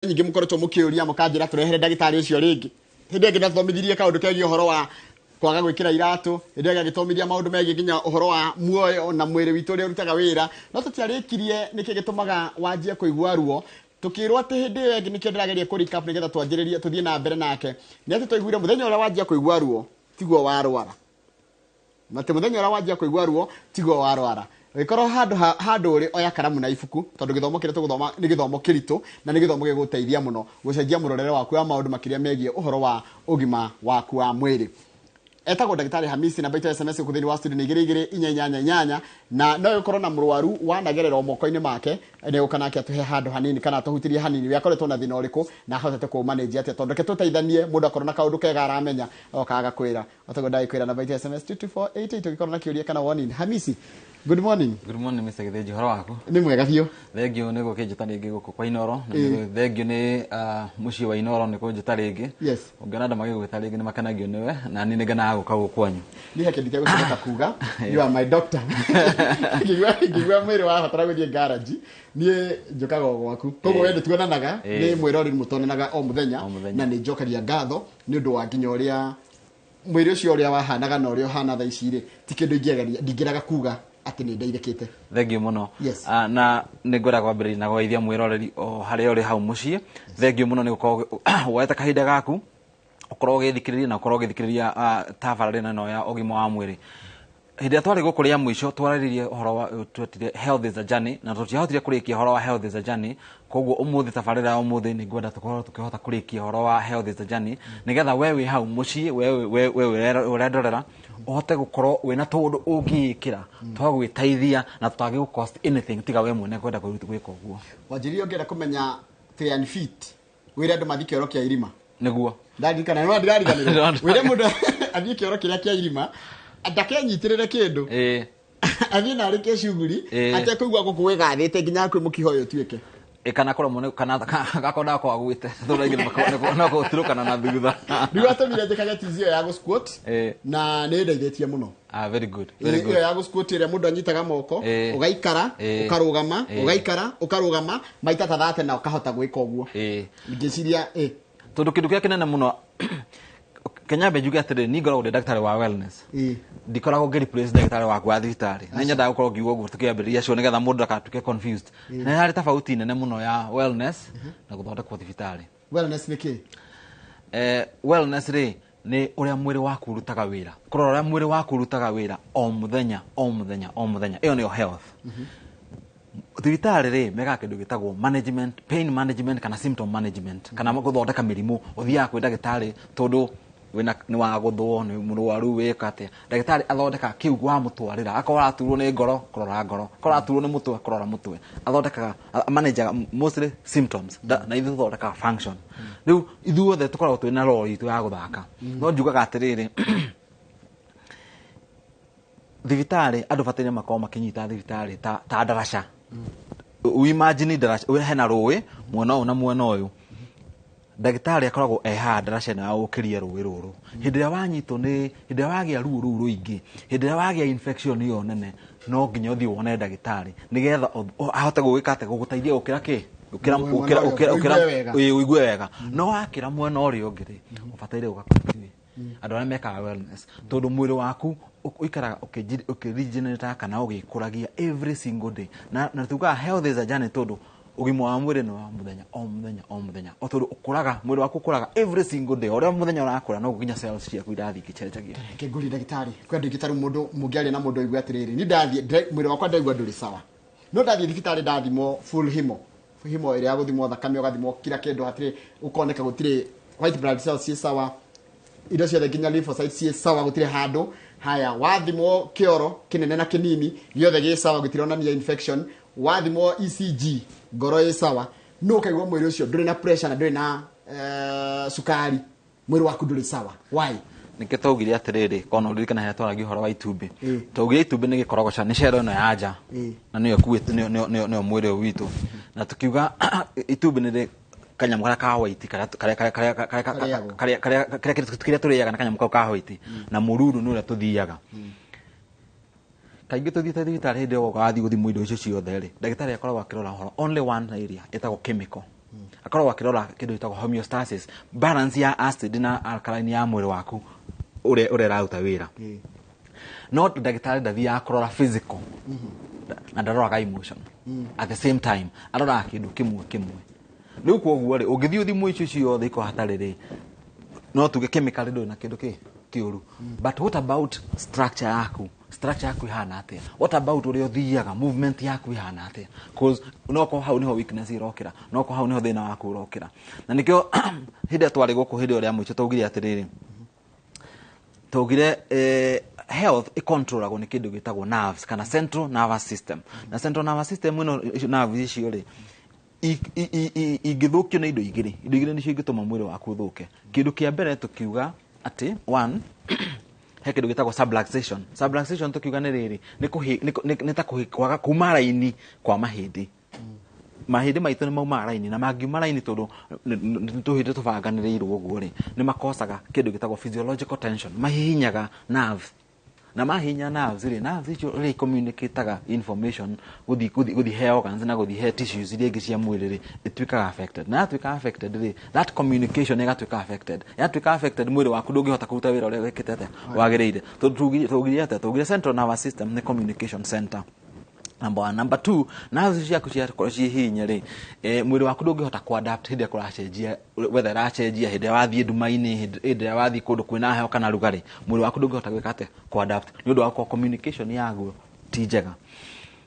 nyingi mukoretwo mukiuria mukanjira turehere ndagitari ucio ringi hindi ĩngĩ nathomithirie kaundu kegie uhoro wa kwaga gwikira iratu hindi ĩngĩ agĩthomithia maundu megie nginya uhoro wa muoyo na mwĩrĩ witũ ũrĩa ũrutaga wĩra no tũtiarĩkirie nĩkĩ gĩtũmaga wanjie kũigua ruo tukirwo atĩ hindi ĩyo ĩngĩ nĩkĩo ndĩrageria kũrecap nĩgetha twanjĩrĩrie tũthiĩ na mbere nake nĩ atĩ twaiguire mũthenya ũrĩa wanjia kũigua ruo tiguo warwara mate mũthenya ũrĩa wanjia kũigua ruo tiguo warwara Wikoro handu uri oya karamu na ibuku tondu githomo kire tuguthoma ni githomo kiritu na ni githomo giguteithia muno gucenjia murorere waku wa maundu makiria megie uhoro wa ugima waku wa mwiri etagwo ndagitari Hamisi na baita SMS kuthini wa studio ni 22888 na no yukorwo na murwaru wanagerera moko-ini make ne ukanake atuhe handu hanini kana tuhutirie hanini yakoretwo na thina uriku na hotete ku manage atia tondu ke tuteithanie mundu akorwo na kaundu kega aramenya okaga kwira otagwo ndai kwira na baita SMS 22488 tugikorwo na kiuria kana warning Hamisi. Good morning. Good morning Mr. Githeji, horo waku? Ni mwega biũ. Thengio nĩ gũkĩnjĩta rĩngĩ gũkũ kwa Inoro. Thengio nĩ mũciĩ wa Inoro nĩ kũnjĩta rĩngĩ. Yes. Ũngĩona andũ magĩgwĩta rĩngĩ nĩ makenagio nĩwe na niĩ nĩngenaga gũka gũkũ kwanyu. Niĩ hake ndigagũcoka kuga. You are my doctor. Ngigwa mwĩrĩ wabatara gũthiĩ garage. Niĩ njokaga gwaku. Koguo wende tuonanaga nĩ mwĩrori mũtonanaga o mũthenya na nĩ njokagia ngatho nĩ ũndũ wa nginya ũrĩa mwĩrĩ ũcio ũrĩa wahanaga na ũrĩa ũhana thaa ici rĩ ti kĩndũ ingĩageria ndingĩraga kuga ati ni ndeithĩkĩte. Thengio mũno. Yes. Na nĩ ngwenda kwambĩrĩria na gũgeithia mwĩroreri o harĩa ũrĩ hau mũciĩ. Thengio mũno nĩ gũkorwo woete kahinda gaku ũkorwo ũgĩthikĩrĩria na ũkorwo ũgĩthikĩrĩria tabarĩra ĩno ya ũgima wa mwĩrĩ. Hĩndĩ ĩrĩa twarĩ gũkũ rĩa mũico twarĩrĩirie ũhoro wa twetire health is a journey na tũtiahotire kũrĩkia ũhoro wa health is a journey koguo ũmũthĩ tabarĩra ya ũmũthĩ nĩ ngwenda tũkorwo tũkĩhota kũrĩkia ũhoro wa health is a journey nĩgetha we wĩ hau mũciĩ we ũrendorera ũhote gũkorwo wĩna tũndũ ũngĩĩkĩra twa gwĩteithia na tũtagĩ cost anything tiga we mwene kwenda gwĩka ũguo. Wanjĩrĩria ũngĩenda kũmenya fair and fit wĩra andũ mathiĩ kĩoro kĩa irima nĩguo ndarikana no ndirariganĩrwo wĩra mũndũ athiĩ kĩoro kĩrĩa kĩa irima ndakenyitirĩre kĩndũ athiĩ na arĩke cuguri atekũigua gũkũ wĩgathĩte nginya kwĩ mũkiho ũyũ tuĩke kana kora mone kana gakona kwa gwite thuraigire makona ko turukana na thutha riwa tumire njikage tizio ya go squat na nĩ ndeithĩtie mũno. Very good, very good. Ya go squat ĩrĩa mũndũ anyitaga moko ũgaikara ũkarũgama ũgaikara ũkarũgama maita ta 30 na ũkahota gwĩka ũguo ngĩciria tondu kindu kia kinene muno Kenya benjuga atĩrĩ ni ngoragwo ndĩ ndagĩtarĩ wa wellness ndikoragwo ngĩ replace ndagĩtarĩ waku wa thibitarĩ nĩ nyendaga gũkorwo ngiuga ũguo tũkĩambĩrĩria cio nĩgetha mũndũ ndakatuĩke confused nĩ harĩ tofauti nene mũno ya wellness na gũthondekwo thibitarĩ. Wellness nĩ kĩ? Wellness rĩ nĩ ũrĩa mwĩrĩ waku ũrutaga wĩra kũrora ũrĩa mwĩrĩ waku ũrutaga wĩra o mũthenya ĩyo nĩyo health. Thibitarĩ rĩ mega kĩndũ gĩtagwo management, pain management kana symptom management kana gũthondeka mĩrimũ ũthiaga kwĩ ndagĩtarĩ tondũ wena ni wa guthwo ni mũrwaru weka atia ndagĩtarĩ athondeka kiugo wa mũtwarĩra akorwo aturwo ni ngoro kũrora ngoro akorwo aturwo ni mũtwe kũrora mũtwe athondekaga manager mostly symptoms na ithu thondeka function rĩu ithuothe tũkoragwo twĩ na role itu ya gũthaka no njugaga atĩrĩrĩ thibitarĩ andũ bataire makorwo makinyita thibitarĩ ta ndaraca imagine ndaraca hena rũĩ mwena ũyũ na mwena ũyũ ndagĩtarĩ akoragwo eha ndaraca na ũkĩrie rũĩ rũrũ hĩndĩ ĩrĩa wanyitwo nĩ hĩndĩ ĩrĩa wagĩa ruo rũu rũingĩ hĩndĩ ĩrĩa wagĩa infection ĩyo nene no nginya ũthiĩ wone ndagĩtarĩ nĩgetha ahote gũgĩka atĩ gũgũteithia gũkĩra kĩ gũkĩra ũigue wega no wakĩra mwena ũrĩa ũngĩ rĩ ũbataire ũgakũthiĩ andũ arĩa mekaga wellness tondũ mwĩrĩ waku ũikaraga ũkĩregenerate kana ũgĩkũragia every single day na tugaga health is a journey tondũ ũgima wa mwĩrĩ nĩ wa mũthenya o mũthenya o tondũ ũkũraga mwĩrĩ waku ũkũraga every single day ũrĩa mũthenya ũrakũra no nginya cells ciaku irathiĩ ikĩcenjagia. Kĩngũri ndagĩtarĩ kwenda ndagĩtarĩ mũndũ mũngĩaria na mũndũ aigua atĩrĩrĩ ni ndathiĩ mwĩrĩ wakwa ndaigua ndũrĩ sawa no ndathiĩ thibitarĩ ndathimwo full hemo ĩrĩa ya gũthimwo thakame ũgathimwo kila kĩndũ hatirĩ ũkoneka gũtirĩ white blood cells ciĩ sawa indo ciothe nginya lymphocytes ciĩ sawa gũtirĩ handũ haya wathimwo kĩoro kĩnene na kĩnini gĩothe gĩ sawa gũtironania infection wathimwo ECG ngoro ĩ sawa no ũkaigua mwĩrĩ ũcio ndũrĩ na pressure na ndũrĩ na sukari mwĩrĩ waku ndũrĩ sawa why nĩkĩo twaugire atĩrĩrĩ kono ririkana harĩa twaragia ũhoro wa itumbĩ twaugire itumbĩ nĩ gĩkorogoca nĩ cero ĩno ya nja na nĩyo ĩkuĩte nĩyo mwĩrĩ ũyũ witũ na tukiuga itumbĩ nĩ kanyamũ karĩa ka white karĩa tũrĩaga na kanyamũ kau ka white na mũruru nĩ ũrĩa tũthiaga kaingĩ tũthiĩte thibitarĩ hĩndĩ ĩyo wathiĩ gũthimwo indo icio ciothe rĩ ndagĩtarĩ akoragwo akĩrora ũhoro only one area ĩtagwo chemical akoragwo akirora kindu gitagwo homeostasis, balance ya acid na alkaline ya mwiri waku ure rauta wira. No ndagitari ndathia kurora physical na ndarora emotion at the same time, arora kindu kimwe riu koguo ri ungithio thimu icio ciothe iko hatari ri no tuge chemical ndo na kindu kiuru. But what about structure yaku ihana atia? What about uri uthiaga movement yaku ihana atia? Cause noko hau niho weakness irokira, noko hau niho thina waku urokira. Na nikio hinde twari guku hinde uri amwicho tugire atiriri tugire health icontrolagwo ni kindu gitagwo nerves kana central nervous system. Na central nervous system ino nerves icio ri igithukio ni indo igiri nicio ingituma mwiri waku uthuke. Kindu kia mbere tukiuga ati one he kindu gitagwo subluxation. Subluxation tukiuga ni riri ni ta kwaga kuma raini kwa mahindi. Mahindi maitu ni mauma raini na mangiuma raini tondu tuhinde tubanganirirwo uguo ri ni makosaga kindu gitagwo physiological tension, mahihinyaga nerves na mahinya nerves icio ri communicateaga information guthi he organs na guthi he tissues iria ingi cia mwiri ri itwikaga affected. Na atwika affected ri that communication igatwika affected. Yatwika affected mwiri waku ndungihota kuruta wira uria wikite atia wagirire. Tugire central nervous system ni communication center. Number 1. Number 2, nerves ciaku cihinya ri mwiri waku ndungihota kuadapt hinde kuracenjia whether racenjia hinde wathie ndumaini hinde wathie kundu kwina heho kana rugari. Mwiri waku ndungihota gwika atia kuadapt ni undu wa communication yaguo ti njega.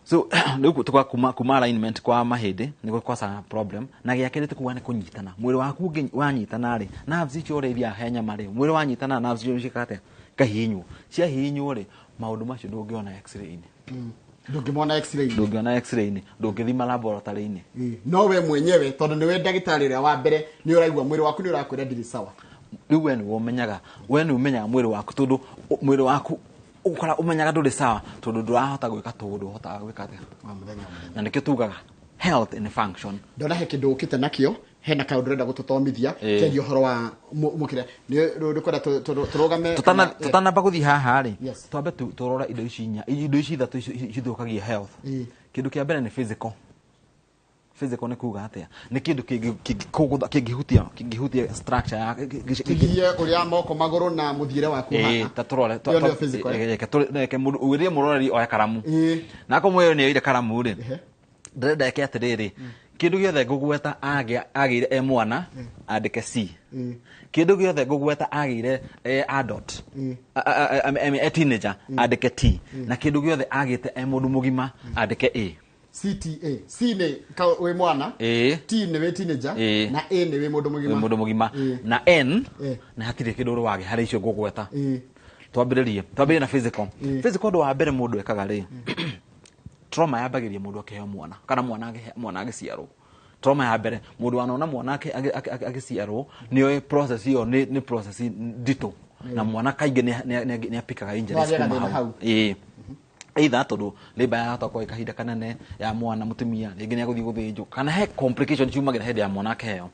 So riu tukwa kuma alignment kwa mahindi ni gukosa problem. Na gia kiri tukuwa ni kunyitana. Mwiri waku wanyitana ri nerves icio ureithia henya mari mwiri wanyitana nerves icio cikate kahinywo cia hinywo ri maundu macio ndungiona x-ray ini. Ndungimona x-ray ni ndungithima laboratory ni no we mwenyewe tondu niwe ndagitari ria wa mbere ni uraigwa mwiri waku ni urakwira ndiri sawa. Riu we ni umenyaga mwiri waku tondu mwiri waku ukora umenyaga nduri sawa tondu ndurahota gwika tundu hotaga gwika atia. Na nikio tugaga health in function. Ndona he kindu ukite nakio hena kaundu renda gututomithia kendi uhoro wa mukire ni rukwenda turugame tutana baguthi haha ri twambe turora indo ici ithatu cithukagia health. Kindu kia mbere ni physical ni kuga atia ni kindu kingihutia structure ya kigie uria moko maguru na muthiire waku haha ta turore ke urie muroreri oya karamu na ko mweyo ni ire karamu ri ndenda yake atiriri kindu giothe ngugweta agire mwana andike C. Kindu giothe ngugweta agire adult teenager andike T. Na kindu giothe agite mundu mugima andike A. CTA. C ni we mwana, T ni we teenager na A ni we mundu mugima. Na N na hatire kindu ru wage hari icio ngugweta. Twambiririe na physical. Physical ndo wa mbere mundu ekaga ri trauma yabagiria mundu akiheo mwana kana mwana agiciarwo. Trauma ya mbere mundu wanona mwana agiciarwo niyo process hiyo ni process ndito na mwana kainge ni apikaga injuries kuma hau. Either tondu labor ya hata kahinda kanene ya mwana mutumia ringi ni aguthi guthinjwo kana he complication ciumagira hindi ya mwana akiheo.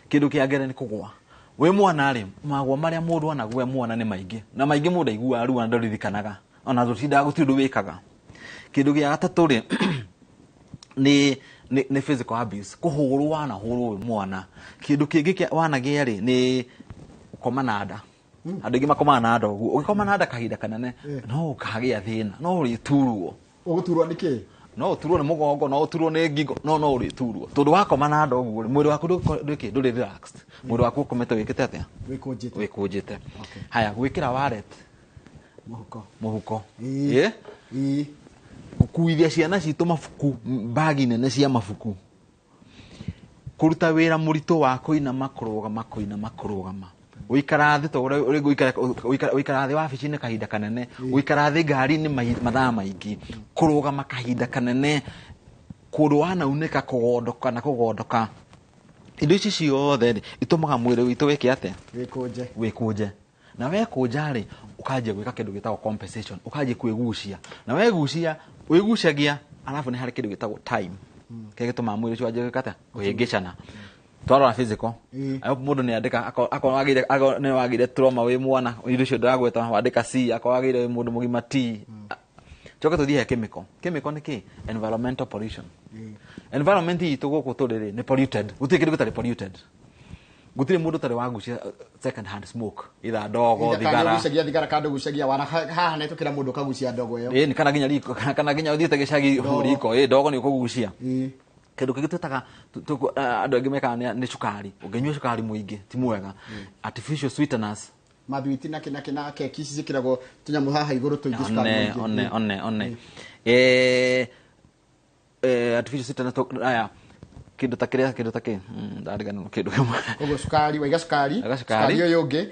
Kindu kia ngere ni kugwa we mwana ri magwa maria mundu anagwe mwana ni maingi na maingi mundu aigua ruwa ndoririkanaga ona rutinda gutindu wikaga. Kindu gia gatatu ri ni physical abuse kuhurwa na hurwo mwana. Kindu kingi wanagia ri ni komanada andu ingi makomanada ugikomana kahinda kanene no kagia thina no uriturwo. Uguturwo niki? No uturwo ni mugongo no uturwo ni ngingo no uriturwo tondu wakomanada uguo mwiri waku nduri relaxed. Mwiri waku ukomete wikite atia wikunjite. Haya gwikira wallet muhuko kukuithia ciana citu mabuku bagi nene cia mabuku kuruta wira murito wa kuinama kurugama uikara thi to uikara thi wabici ni kahinda kanene uikara thi ngari ni mathaa maingi kurugama kahinda kanene kundu wanaunika kugondoka indo ici ciothe itumaga mwiri witu wike atia wikunje. Na we kunjari ukaje gwika kindu gitagwo compensation ukaje kwigucia na we wigucagia alafu ni hari kindu gitagwo time kege tuma mwiri ucio aje gwikata uhingicana twara physical ayo mundu ni andika akawagire ne wagire trauma we mwana indo icio ndagweta wandika C akawagire mundu mugima T choke tuthie he chemical ni ki environmental pollution environment itu guku turire ni polluted guti kindu gitari polluted gutire mundu tari wagucia second hand smoke ida dogo thigara gucagia thigara kandu gucagia wana haha netu kira mundu kagucia ndogo yo ni kana ginya riko kana ginya uthite gicagi riko dogo ni ukugucia kindu kingi twitaga andu angi mekaga ni cukari ungenyua cukari muingi ti mwega artificial sweeteners mathwiti na kina keki cikiragwo tunyamu haha iguru tuingi cukari one artificial sweeteners aya kindu take ndariga no kindu kimwe kogo cukari waiga cukari yo yonge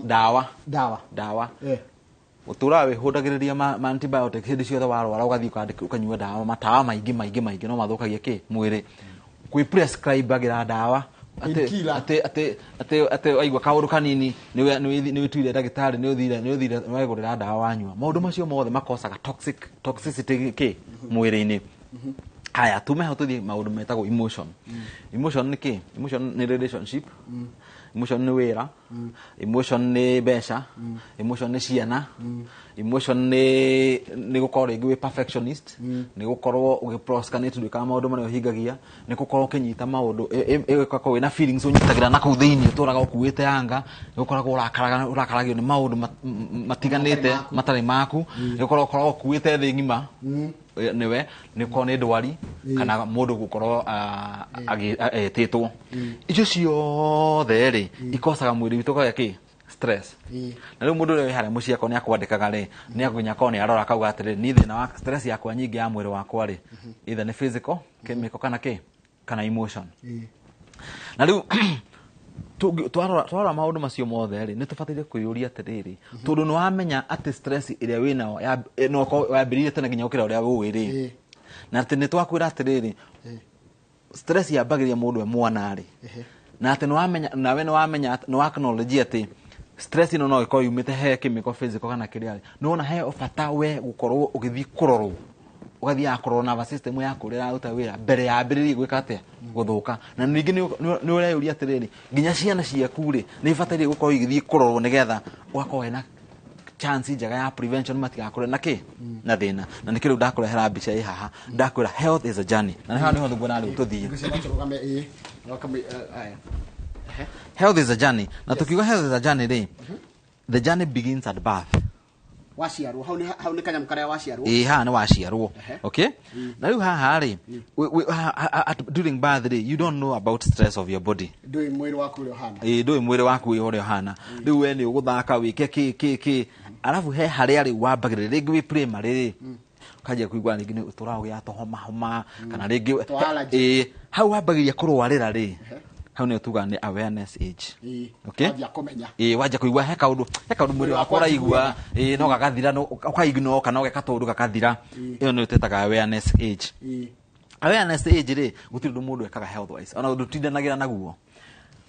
dawa utura we hudagiriria ma antibiotic hindi ciothe warwara ugathii ukanyua dawa matawa maingi no mathukagia ki mwiri kwi prescribe agira dawa ate aigua kaundu kanini ni wituire ndagitari ni uthire wegurira dawa wanyua maundu macio mothe makosaga toxicity ki mwiri-ini haya tumeho tuthie maundu metagwo emotion ni ki emotion ni relationship emotion ni wira emotion ni besha emotion ni ciana emotion ni gukorwo ingi perfectionist ni gukorwo ugiproscanate ndika maundu mane uhingagia ni gukorwo kinyita maundu ikako wina feelings unyitagira na kuthini turaga ukuite anga ni gukorwo urakaragio ni maundu matiganite matari maku ni gukorwo ukuite thi ngima niwe ni ko ni ndwari kana mundu gukorwo agititwo icio ciothe ri ikosaga mwiri witu kwa ki stress na riu mundu ri hare mucia ko ni akwandikaga ri ni akunya ko ni arora kauga atiri ni thina wa stress yakwa nyingi ya mwiri wakwa ri either ni physical chemical kana emotion na riu twara maundu macio mothe ri ni tubataire kwiyuria atiriri tondu ni wamenya ati stress iria wina no wambiririe tena ginya ukira uria wiri na ati ni twakwira atiriri stress yambagiria mundu mwana ri na ati ni wamenya nawe ni wamenya ni acknowledge ati stress ino no iko yumite he chemical physical kana kiria ri no na he ofata we gukorwo ugithi kurorwo ugathi akorwo na system yaku rira uta wira mbere ya mbiriri gwika atia guthuka na ningi ni ureyuria atiriri nginya ciana ciaku ri ni ibatairie gukorwo igithii kurorwo nigetha ugakorwo na chance njega ya prevention matigakore na ki na thina na nikiru ndakurehera mbica i haha ndakwira health is a journey na haha niho thuguna ri tuthie health is a journey na tukiuga health is a journey ri the journey begins at birth waciarwo hau ni kanyam karia waciarwo haha ni waciarwo okay na riu haha ri during birth ri you don't know about stress of your body ndui mwiri waku uri hana ndui mwiri waku uri hana riu we ni uguthaka wike ki alafu he haria ri wambagire ringi wi primary ri kaje kuigwa ringi ni utura ugia to homa kana ringi hau wambagiria kurwarira ri hau ni tuga ni awareness age okay waja kuigwa he kaundu mwiri wakwa raigua no gagathira no ukaigno kana ugekatundu gakathira iyo ni utetaga awareness age awareness age ri gutiru mundu ekaga health wise ona ndutindanagira naguo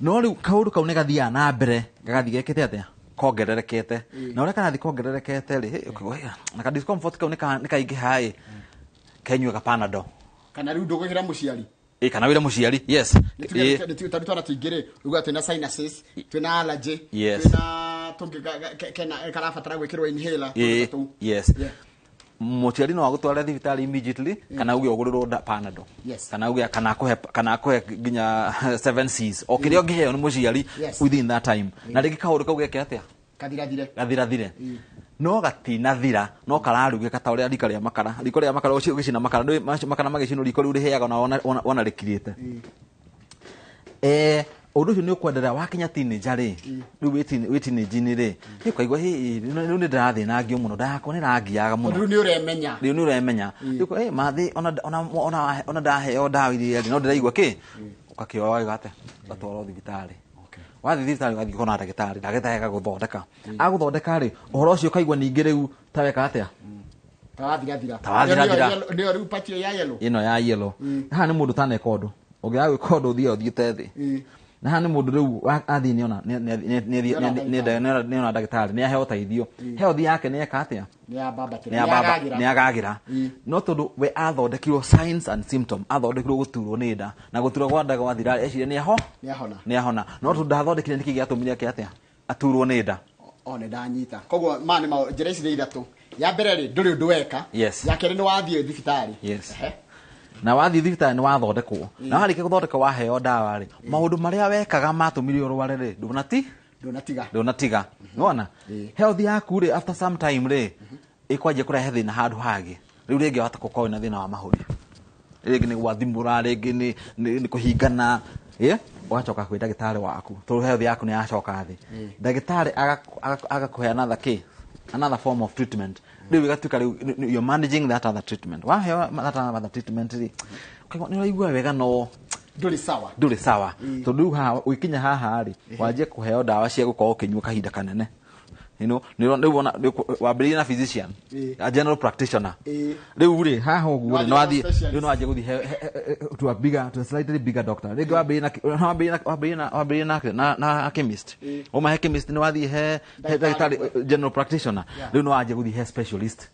no riu kaundu kau ne gathia na mbere gagathi gekete atia kongererekete na ura kana thikongererekete ri na ka discomfort kau ne kaingi hai kenywe ka panado kana riu ndugugira muciari kana wira muciari yes tutari tuingire uga twina sinuses twina allergy twina tungi kana fatara gwikirwo inhaler yes muciari no agutwara thibitari immediately kana uge ugurirwo panado kana uge kana kuhe ginya 7Cs okirio ngiheo ni muciari within that time na ringi kaundu kau geke atia gathirathire no gatinathira no kararuge kata uria rika ria makara ucio ugicina makara ndui makara magicino riko riu riheaga na ona rikirite undu ucio ni ukwenderea wakinya teenager ri riu wi teenage ni ri ni kwaigwa riu ni ndirathina ngio muno ndako ni rangiaga muno riu ni uremenya riu mathi ona ndaheo ndawa iria no ndiraigua ki ukakioa igate gatwaro thibitari wathi thibitari wathi kona ndagitari ndagitega guthondeka aguthondeka ri uhoro ucio kaigwa ningi riu taweka atia tawathirathira ni riu patio ya yellow ino ya yellow haha ni mundu taneka undu ungiaga gwika undu thia uthiite thi na haha ni mundu riu athi ni ona ni ona ndagitari ni aheo taithio health yake ni eka atia ni agagira no tondu we athondekirwo signs and symptom athondekirwo guturwo ni nda na guturwo gwa nda gwathira eciria ni ahona no tondu ndathondekire niki giatumire ake atia aturwo ni nda one ndanyita koguo mane njira ici ithatu ya mbere ri nduri undu weka Yes. ya keri ni wathie thibitari Yes. Na wathi thibitarĩ nĩ wathondekwo na warĩkia gũthondeka waheo ndawa rĩ maũndũ marĩa wekaga matũmire ũrware rĩ ndũnatiga nĩwona health yaku rĩ after some time rĩ ĩkwanjia kũrehe thĩna handũ hangĩ rĩu rĩngĩ wahota gũkorwo na thĩna wa mahũri rĩngĩ nĩ gwathimũra rĩngĩ nĩ kũhingana ũgacoka kwĩ ndagĩtarĩ waku tondũ health yaku nĩ yacoka thĩ ndagĩtarĩ agakũhe another form of treatment rĩu ĩgatuĩka rĩu you're managing that other treatment waheo that other treatment rĩ nĩ ũraigua wega no ndũrĩ sawa tondũ rĩu haha ũgĩkinya haha rĩ wanjie kũheo ndawa cia gũkorwo ũkĩnyua kahinda kanene wambĩrĩrie na physician a general practitioner rĩu rĩ haha ũguo nĩ wathiĩ rĩu nĩ wanjie gũthiĩ to a slightly bigger doctor rĩngĩ wambĩrĩrie na chemist ũmahe chemist nĩ wathiĩ he ndagĩtarĩ general practitioner rĩu nĩ wanjie gũthiĩ he specialist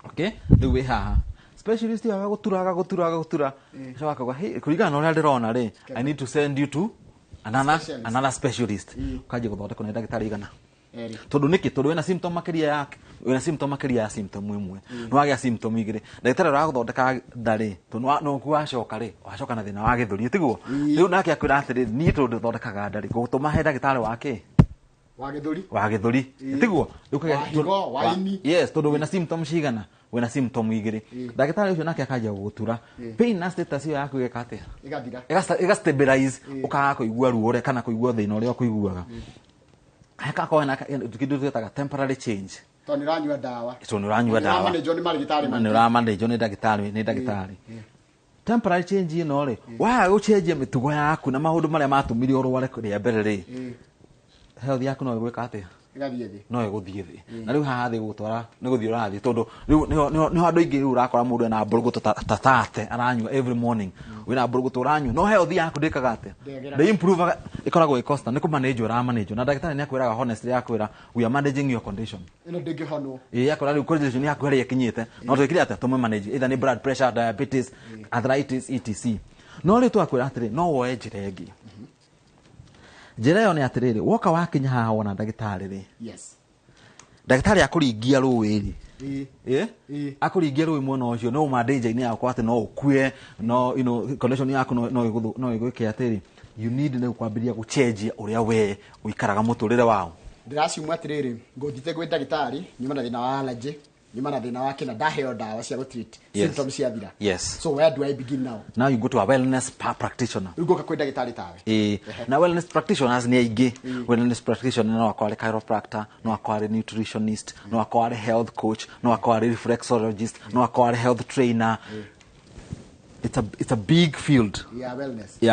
okay rĩu wĩ haha specialist agagũtura coka kũringana na ũrĩa ndĩrona rĩ I need to send you to another specialist ũkanjia gũthondekwo nĩ ndagĩtarĩ igana tondũ nĩkĩ tondũ wĩna symptom makĩria ya symptom ĩmwe nĩ wagĩa symptom igĩrĩ ndagĩtarĩ ũragũthondeka ndarĩ tondũ no wacoka na thĩna wa gĩthũri tiguo rĩu nake akwĩra atĩrĩ niĩ tondũ thondekaga ndarĩ gũgũtũma he ndagĩtarĩ wa gĩthũri tiguo yes tondũ wĩna symptom cigana wĩna symptom igĩrĩ ndagĩtarĩ ũcio nake akanjia gũgũtura pain na status ĩyo yaku ĩgeka atĩa ĩgastabilize ũkaga kũigua ruo kana kũigua thĩna ũrĩa ũkũiguaga hekakorwo na kĩndũ twĩtaga temporary change tondũ nĩ ũranyua ndawa nĩ ũramanĩnjwo nĩ ndagĩtarĩ temporary change ĩno rĩ waga gũcenjia mĩtugo yaku na maũndũ marĩa matũmire ũrware rĩa mbere rĩ health yaku no ĩgwĩka atĩa no ĩgũthiĩ thĩ na rĩu haha thĩ gũtwara nĩ gũthiĩ ũrathiĩ tondũ rĩu nĩ andũ aingĩ rĩu ũrakora mũndũ ena mbũrũgũtũ ta tate aranyua every morning wĩna mbũrũgũtũ ũranyua no health yaku ndĩkaga atĩa ndĩ-improve ĩkoragwo ĩ constant nĩ kũmanĩnjwo ũramanĩnjwo na ndagĩtarĩ nĩ akwĩraga honestly akwĩra we are managing your condition ĩno ndĩngĩhonwo akora rĩu condition yaku harĩa ĩkinyĩte no twĩkire atĩa tũmwe manage either nĩ blood pressure diabetes arthritis etc no rĩu twakwĩra atĩrĩ no woe njĩra ĩngĩ njĩra ĩyo nĩ atĩrĩrĩ woka wakinya haha wona ndagĩtarĩ rĩ ndagĩtarĩ akũringia rũĩ rĩ akũringia rũĩ mwena ũcio no uma danger-inĩ yakwa atĩ no ũkue no condition yaku no ĩgwĩke atĩrĩ you need nĩ kwambĩrĩria gũcenjia ũrĩa we ũikaraga mũtũrĩre wao ndĩraciuma atĩrĩrĩ ngũthite gwĩ ndagĩtarĩ nyuma na thĩna wa allergy nyuma na thĩna wa kĩna ndaheo ndawa cia gũtreat symptoms cia thira so where do I begin now you go to a wellness practitioner ugoka kwĩ ndagĩtarĩ tawe na wellness practitioners nĩ aingĩ wellness practitioner no akorwo chiropractor no akorwo nutritionist no akorwo health coach no akorwo reflexologist no akorwo health trainer it's a big field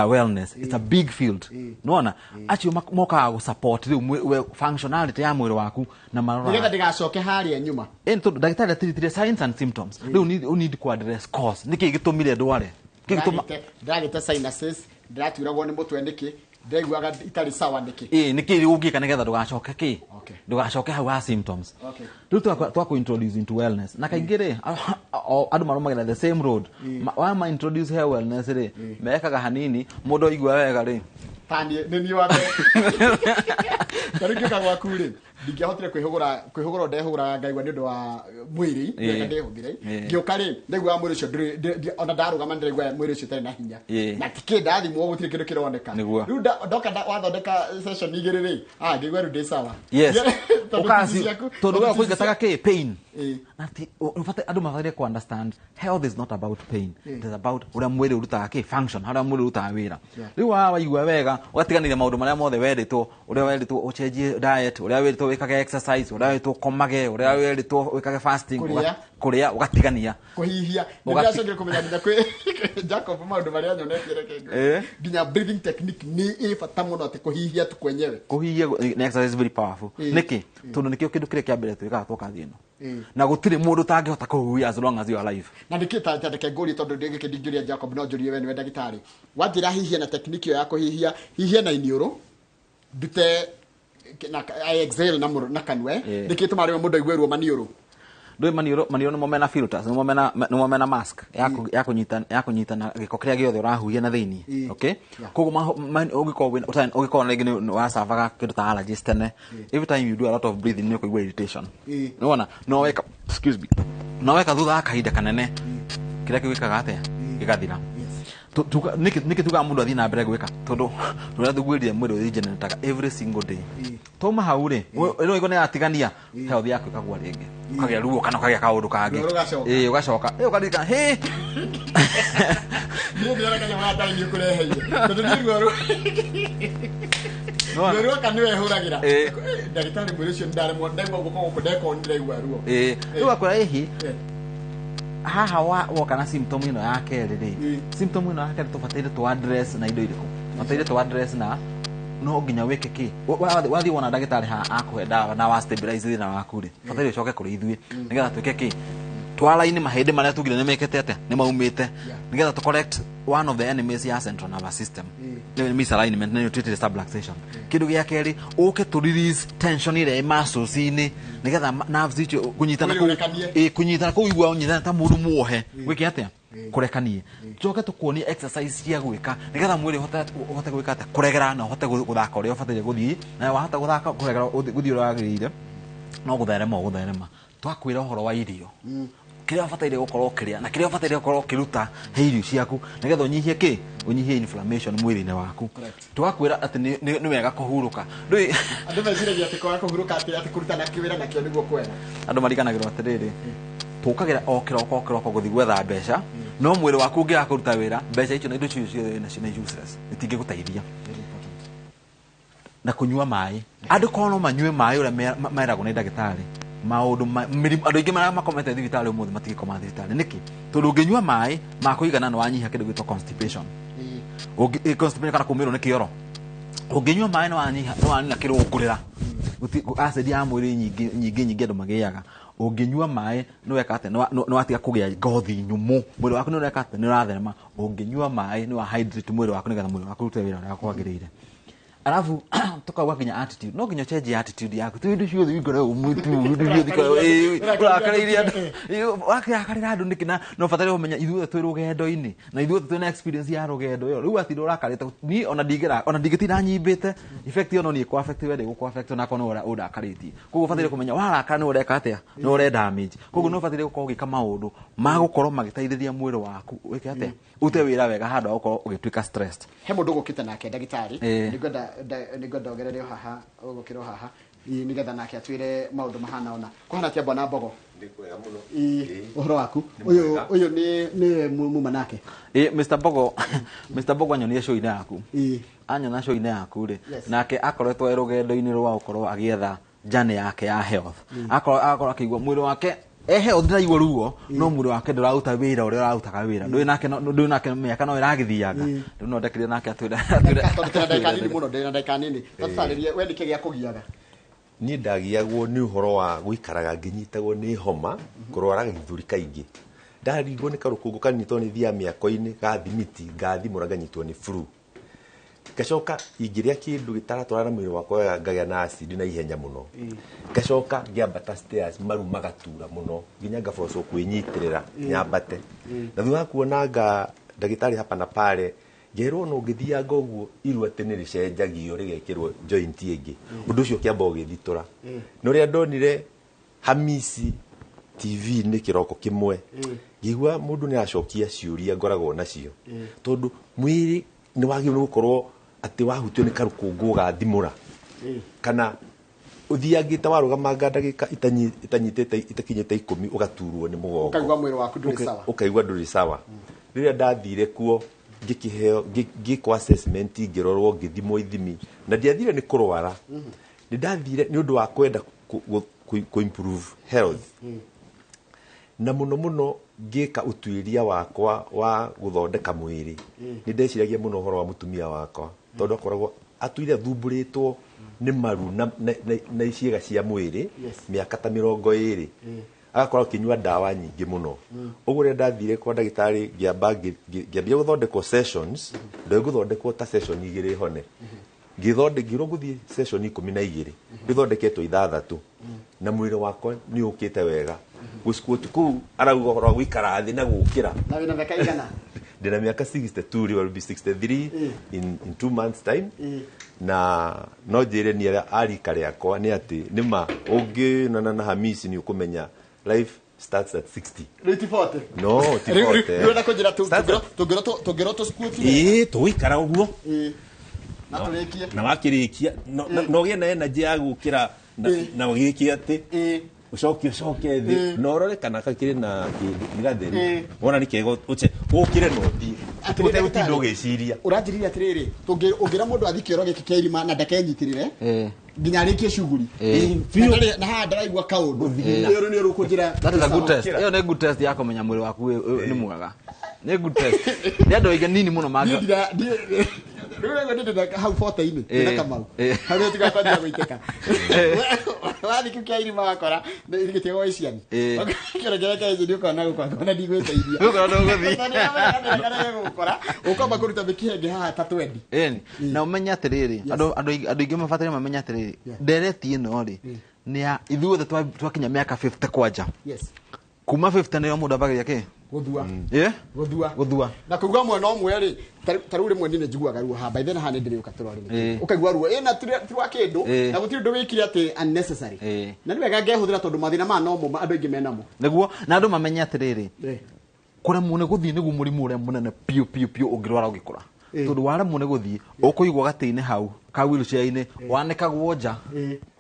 wellness it's a big field nona acio mokaga gũsupport rĩu functionality ya mwĩrĩ waku na marora nĩgetha ndĩgacoke harĩa nyuma tondũ ndagĩtarĩ atĩrĩtire signs and symptoms rĩu you need to address cause nĩkĩ gĩtũmire ndware ndagĩte sinuses ndĩraturagwo nĩ mũtwe nĩkĩ ndaiguaga itarĩ sawa nĩkĩ nĩkĩ ũngĩka nĩgetha ndũgacoke hau ha symptoms rĩu twakũ introduce into wellness na kaingĩ rĩ andũ marũmagĩra the same road wama introduce he wellness rĩ mekaga hanini mũndũ aigua wega rĩ nĩ niĩ wa tarĩngĩka gwaku rĩ ndingĩahotire kwĩhũgũra ndehũgũra ngaigua nĩ ũndũ wa mwĩrĩ ndehũthire ngĩũka rĩ ndaigua mwĩrĩ ũcio ona ndarũgama ndĩraigua mwĩrĩ ũcio ũtarĩ na hinya na tikĩ ndathimwo gũtirĩ kĩndũ kĩroneka rĩu ndoka wathondeka session igĩrĩ rĩ ngĩigua rĩu ndĩ sawa tondũ we kũingataga pain andũ mabataire ku understand health is not about pain it is about ũrĩa mwĩrĩ ũrutaga function harĩa mwĩrĩ ũrutaga wĩra rĩu waigua wega ũgatiganĩria maũndũ marĩa mothe wendĩtwo ũrĩa wendĩtwo ũcenjie diet ũrĩa wendĩtwo wĩkage exercise ũrĩa wendĩtwo komage ũrĩa wendĩtwo wĩkage fasting kũrĩa ũgatigania kũhihia ndĩracokire kũmenya nginya kwĩ Jacob maũndũ marĩa nyonete reke nginya breathing technique nĩ bata mũno atĩ kũhihia tu kwenyewe kũhihia nĩ exercise very powerful nĩkĩ tondũ nĩkĩo kĩndũ kĩrĩa kĩa mbere twĩkaga twoka thĩ ĩno na gũtirĩ mũndũ tangĩhota kũhuhia as long as you are alive na nĩkĩ tandĩke ngũri tondũ ndĩgĩkĩ ndingĩria Jacob no njũrie we nĩwe ndagĩtarĩ wanjĩra hihia na technique ĩyo ya kũhihia hihia na iniũrũ ndute na exhale na kanwe nĩkĩ tũma rĩwe mũndũ aigue ruo maniũrũ ndũĩ maniũrũ nĩmo mena filters nĩmo mena mask ya kũnyita na gĩko kĩrĩa gĩothe ũrahuhia na thĩinĩ okay koguo ũngĩkorwo rĩngĩ nĩ wacavaga kĩndũ ta allergies tene every time you do a lot of breathing nĩ ũkũigua irritation nĩwona no weka excuse me, na weka thutha kahinda kanene kira kiwikaga atia gigathira niki tuga mundu athi na mbere gwika tondu ruria thugwirire mwiri uthi every single day toma hau ri ino iko ni atigania health yaku ikagwa ringi ukagia ruo kana ukagia kaundu kangi ugacoka ukarika he ni ndira kanya mata ni kureheire tondu ni ruo ruo kana we huragira ndagitari mwiri cio ndare mo ndego guko kudeko ndire ruo ruo akora ehi haha woka na symptom ino yake riri symptom ino yake tubataire to address na indo iriko bataire to address na no nginya weke ki wathi wona ndagitari ha akuhe dawa na wa stabilize na wakuri bataire ucoke kuri ithui nigetha tweke ki twala-ini mahindi maria tugire ni mekete ate ni maumite nigetha to correct one of the enemies ya central nervous system ni misalignment na treated subluxation kindu gia keri uke to release tension ile muscles ini nigetha nerves icio kunyitana ku igwa unyitana ta mundu muohe wiki ate kurekanie joke to kuoni exercise cia gwika nigetha mwiri hote gwika ate kuregera na hote guthaka uri ofatire guthii na wahota guthaka kuregera guthii uragirire no gutherema twakwira horo wa irio kiria bataire gukorwo kiria na kiria bataire gukorwo kiruta he irio ciaku nigetha unyihie ki unyihie inflammation mwiri-ini waku twakwira ati ni wega kuhuruka ndui andu meciragia ati kwaga kuhuruka ati kuruta na kiwira nakio niguo kwega andu mariganagirwo atiriri tukagira o kiroko guthi gwetha mbeca no mwiri waku ungiaga kuruta wira mbeca icio na indo ciothe ciothe na useless itingiguteithia na kunyua mai andu kono manyue mai ura meragwo ni ndagitari maundu andu ingi maria makomete thibitari umuthi matigikoma thibitari niki tondu unginyua mai makuigana no wanyihia kindu gitwa constipation constipation kana kumirwo ni kioro unginyua mai no wanyihia kirungurira acid ya mwiri nyingi andu magiaga unginyua mai no weka ate no atiga kugia ngothi nyumu mwiri waku no weka ate ni uratherema unginyua mai ni wa hydrate mwiri waku nigetha mwiri waku rute wira uria kwagirire alafu tukauga kinya attitude no kinya change attitude yaku tu ndio ciothe ikora umutu ndio dikora urakarairia wakakarira andu nikina no fatare umenya ithuothe twi rugendo-ini na ithuothe twina experience ya rugendo yo riu ati urakarite ni ona ndigitira nyimbite effect yo no ni ko affect wende ko affect na kono urakaritie koguo fatare kumenya warakara ni ureka atia no ure damage koguo no fatare gukorwo gika maundu magukorwo magiteithia mwiri waku weke atia ute wira wega handu ukorwo ugituika stressed he mundu gukite nake ndagitari nigoda ogerere haha ugukiro haha nigetha nake atwire maundu mahana ona kuhana tia bwana Mbogo ndikwega muno uhoro waku uyu ni muma nake Mr Mbogo anyonie show ina yaku anyona show ina yaku ri nake akoretwo rugendo-ini rwa ukorwo agietha jane yake ya health akorwo akigwa mwiri wake health na igwa ruo no mwiri wake nduraruta wira uria urarutaga wira ndui nake miaka no iragithiaga no ndekire nake atwira ndeka nini muno ndeka nini tataririe we ndike gia kugiaga ni ndagiagwo ni uhoro wa guikaraga nginyitagwo ni homa kurwara githuri kaingi ndarigwo ni karukungu kanitwo ni thia miako-ini gathimiti ngathimura nganyitwo ni flu gacoka ingiria kindu gitaratwara mwiri wakwa ngagia na acid na ihenya muno gacoka ngiambata stairs maru magatura muno nginya ngaboco kwinyitirira nyambate na thutha kuonanga ndagitari hapa na pale ngerwo no ngithianga uguo iru ati ni ricenjagio rigekirwo joint ingi undu ucio kiamba ugithitura no ria ndonire Hamisi TV ni kiroko kimwe ngigwa mundu ni acokia ciuria ngoragwo nacio tondu mwiri ni wagi no gukorwo ati wahutio ni karukungu gathimura kana uthiangite warugama ndagika itanyitete itakinyete 10 ugaturwo ni mugongo ukaigwa mwiri waku nduri sawa ukaigwa nduri sawa riria ndathire kuo ngikiheo ngikwa assessment ngirorwo ngithimwo ithimi na ndiathire ni kurwara ni ndathire ni undu wa kwenda ku improve health na muno ngika utuiria wakwa wa guthondeka mwiri ni ndeciragia muno horo wa mutumia wakwa tondu akoragwo atuire thumburitwo ni maru na iciega cia mwiri miaka ta 20 agakorwo kinyua dawa nyingi muno uguo ria ndathire kwa ndagitari ngiambia guthondekwo sessions ndo guthondekwo ta session 2 hone ngithondekirwo guthie session 12 ngithondeketwo 6 na mwiri wakwa ni ukite wega gusquat ku arauga horo gwikara thi na gukira na wina miaka igana ndina miaka 62 will be 63 in 2 months time na no njire ni arika riakwa ni ati nima ungi na Hamisi ni ukumenya life starts at 60. Rĩti 40. No, ti Rĩu 40. rĩu nakũnjĩra tũngĩrwo tũcukuru tũgĩikara ũguo na tũrĩkie. na wakĩrĩkia no gĩe na energy ya gũkĩra na gĩkĩ atĩ ucoke thĩ na ũrore kana kakĩrĩ na kĩndũ gatheri wona nĩ kĩega ũkĩre no thiĩ atĩ ũtinda ũgĩciria ũranjĩrire atĩrĩrĩ ũngĩra mũndũ athi kĩoro gĩkĩ kĩa irima na ndakenyitĩrĩre nginya arĩkie shughuli na haha ndaraigua kaũndũ rĩu nĩ ũrũkũnjĩra that is a good test ĩyo nĩ good test ya kũmenya mwĩrĩ waku nĩ mwega nĩ good test nĩ andũ aingĩ nini mũno mangĩ rĩu ndĩrenda hau 40-inĩ ndĩna Kamau harĩa tigakwambia gũitĩka wathi kĩu kĩa irima wakora gĩtigo iciani kĩrengere nĩ ũkona gũkona ndigwĩteithia gũkora ũkamba kũruta mĩkĩhenge haha ta 20 na ũmenye atĩrĩrĩ andũ aingĩ mabatare mamenye atĩrĩrĩ ndereti ĩno rĩ nĩ ya ithuothe twakinya mĩaka 50 kwanja kuma 50 nĩyo mũndũ ambagĩria kĩ gũthua na kũigua mwena ũmwe rĩ ta rĩu rĩmwe nĩ njiguaga ruo hamba ithena hana ndĩrĩ ũka tũrorĩ ũkaigua ruo na twa kĩndũ na gũtirĩ ũndũ wĩkire atĩ unnecessary na nĩ wega ngehũthĩra tondũ mathĩna ma no mo andũ aingĩ menamo nĩguo na andũ mamenye atĩrĩrĩ kũremwo nĩ gũthiĩ nĩguo mũrimũ ũrĩa mũnene piũ ũngĩrwara ũgĩkũra tondũ waremwo nĩ gũthiĩ ũkũigwo gatĩ-inĩ hau ka wheelchair-inĩ wanĩkagwo nja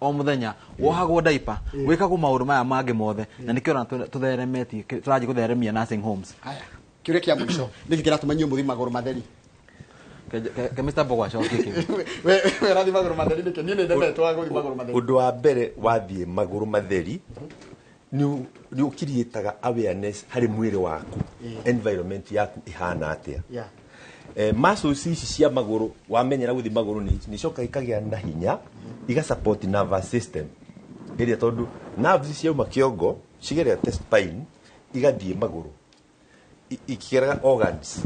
o mũthenya wohagwo diaper wĩkagwo maũndũ maya mangĩ mothe na nĩkĩo na tũtheremetie tũranjĩ gũtheremia nursing homes kĩũria kĩa mũico nĩ kĩkĩra tũmanyue mũthi magũrũ matheri Mr. Bogo acokie kĩu we rathi magũrũ matheri nĩkĩ niĩ nĩ ndemete wa gũthi magũrũ matheri ũndũ wa mbere wathiĩ magũrũ matheri nĩ ũkiriĩtaga awareness harĩ mwĩrĩ waku environment yaku ihana atĩa muscles ici cia magũrũ wamenyera gũthi magũrũ nĩ coka ikagĩa na hinya iga support nervous system ĩrĩa tondũ nerves ciauma kĩongo cigerete spine igathiĩ magũrũ ikĩgeraga organs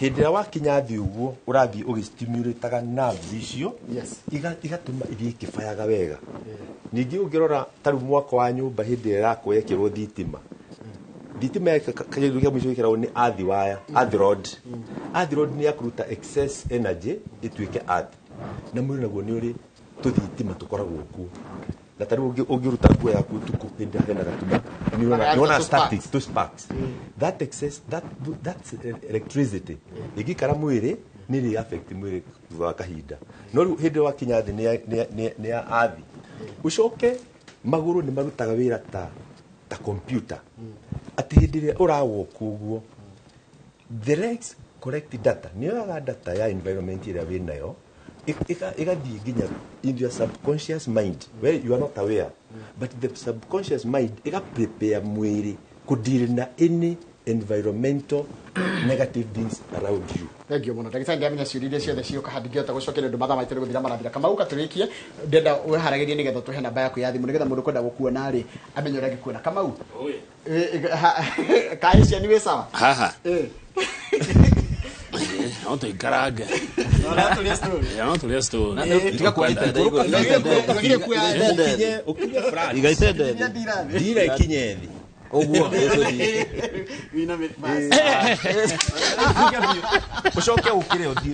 hĩndĩ ĩrĩa wakinya thĩ ũguo ũrathiĩ ũgĩstimulataga nerves icio igatũma ithiĩ ikĩbayaga wega ningĩ ũngĩrora tarĩ mwako wa nyũmba hĩndĩ ĩrĩa ĩrakwo yekĩrwo thitima kagĩrũ kĩa mũico gĩkĩragwo nĩ earth rod nĩ ya kũruta excess energy ĩtuĩke earth na mwĩrĩ naguo nĩ ũrĩ tũthitima tũkoragwo kuo na tarĩ ũngĩruta nguo yaku ũtukũ hĩndĩ ya hena gatuma nĩ wona statics to sparks that's electricity ĩngĩikara mwĩrĩ nĩ ĩrĩ affect mwĩrĩ thutha wa kahinda no rĩu hĩndĩ wakinya thĩ nĩ ya earth ũcoke magũrũ nĩ marutaga wĩra ta computer atĩ hĩndĩ ĩrĩa ũrawalk ũguo the legs collect data nĩ yoyaga data ya environment ĩrĩa wĩ nayo igathiĩ nginya in your subconscious mind where you are not aware but the subconscious mind prepare mwĩrĩ kudeal na any environmental negative things around you. Thank you mũno ndagĩtarĩ ndĩamenya ciũria iria ciothe ciũka handingĩhota gũcokeria ũndũ mathaa maitũ gũthira marathira Kamau katũrĩkie ndenda weharagĩrie nĩgetha tũhe namba yaku ya thimũ nĩgetha mũndũ kwenda gũkuona rĩ amenye ũrĩa angĩkuona Kamau kaĩ ciani wĩ sawa haha no tũikarange no tũrĩa story tiga kuaita igũrũ ũkinye front igaite ndira ikinye thĩ ũguo ũcoke ũkĩre ũthiĩ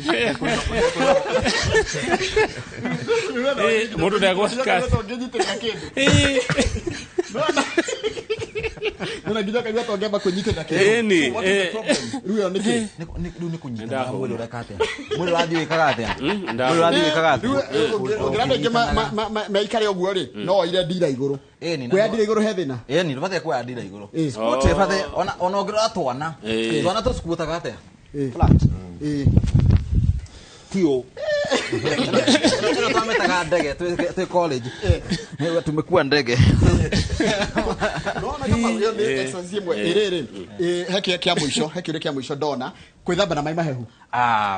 mũndũ ndagwacika Nona nginya kaigua tongeba kũnyitĩra kĩndũ. Rĩu nĩ kũnyita mwĩrĩ ũreka atĩa mwĩrĩ wathiĩ wĩkaga atĩa mwĩrĩ wathiĩ wĩkaga atĩa ũngĩranda ingĩ maikare ũguo rĩ no oire ndira igũrũ kuoya ndira igũrũ he thĩna nĩ ndũbatiĩ kuoya ndira igũrũ ona ũngĩrora twana tũcikuutaga atĩa flat tio ndio twametaga ndege twĩ college tumekuwa ndege no kama hiyo ni exercise imwe irĩrĩ heki kĩa mũico ndona kwĩthamba na maĩ mahehu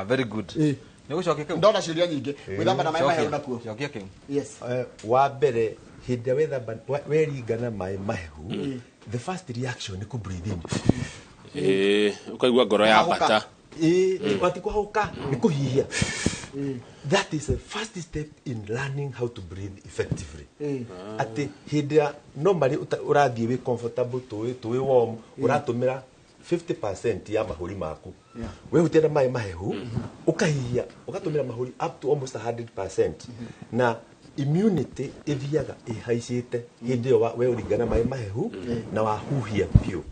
very good nĩ gũcokia kĩu ndona ciũria nyingĩ kwĩthamba na maĩ mahehu nakuo cokia kĩu yes wa mbere hĩndĩ wethamba weringa na maĩ mahehu the first reaction ni ku breathe in ukaigua ngoro ya bata watikwahuka ni kuhihia that is the first step in learning how to breathe effectively ati hĩndĩ normally ũrathiĩ wĩ comfortable tuĩ warm ũratũmĩra 50% ya mahũri maku we hutena maĩ mahehu ukahihia ukatumira mahũri up to almost 100% na immunity ithiaga ihaicite hindi yo we uringana mai mahehu na wahuhia piu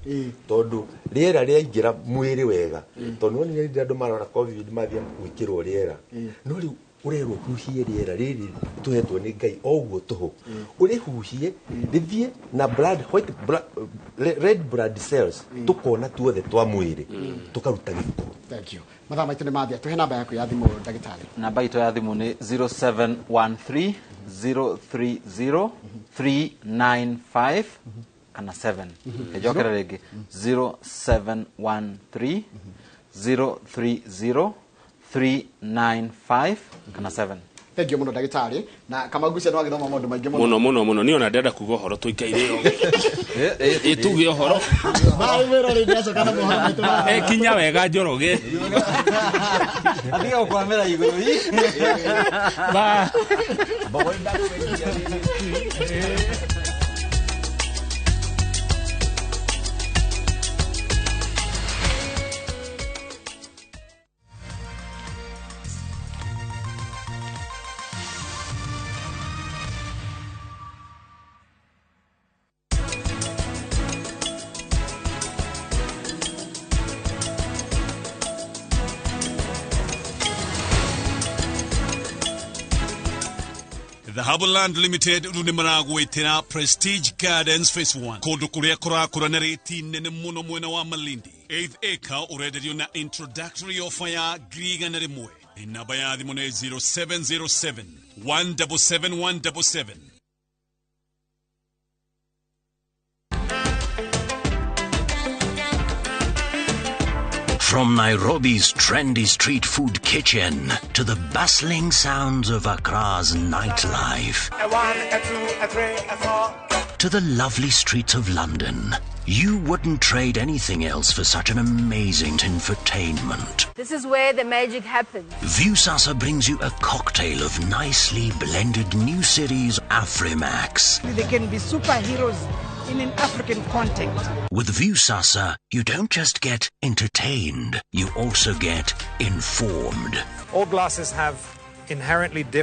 tondu riera riaingira mwiri wega tondu ni riri andu marora covid mathia gwikirwo riera no ri urerwo huhie riera riri tuhetwo ni Ngai oguo tuhu urihuhie rithie na red blood cells tukona tuothe twa mwiri tukaruta giko. Thank you. Mathaa maitu ni mathia tuhe namba yaku ya thimu ndagitari. Namba itu ya thimu ni 0713 030 395 kana 7. Ejokera rege 0713 030 395 kana 7. Thank you muno ndagitari na kama gucia no agithoma maundu maingi muno muno ni ona ndenda kuga horo tuikaire yo ituge horo bye wero ri ndeso kana Mohamed kinya wega njoroge Atiga ukwamera iguru hii ba The Harbourland Limited runimara gwitira Prestige Gardens Phase 1 kundu kuria kurakura na reti nene muno mwena wa Malindi 8th acre urenderio na introductory offer ya griga na rimwe namba ya thimu ni 0707 177 From Nairobi's trendy street food kitchen to the bustling sounds of Accra's nightlife, to the lovely streets of London, you wouldn't trade anything else for such an amazing entertainment. This is where the magic happens. Viusasa brings you a cocktail of nicely blended new series Afrimax. They can be superheroes in an African context. With Viusasa, you don't just get entertained, you also get informed. All glasses have inherently different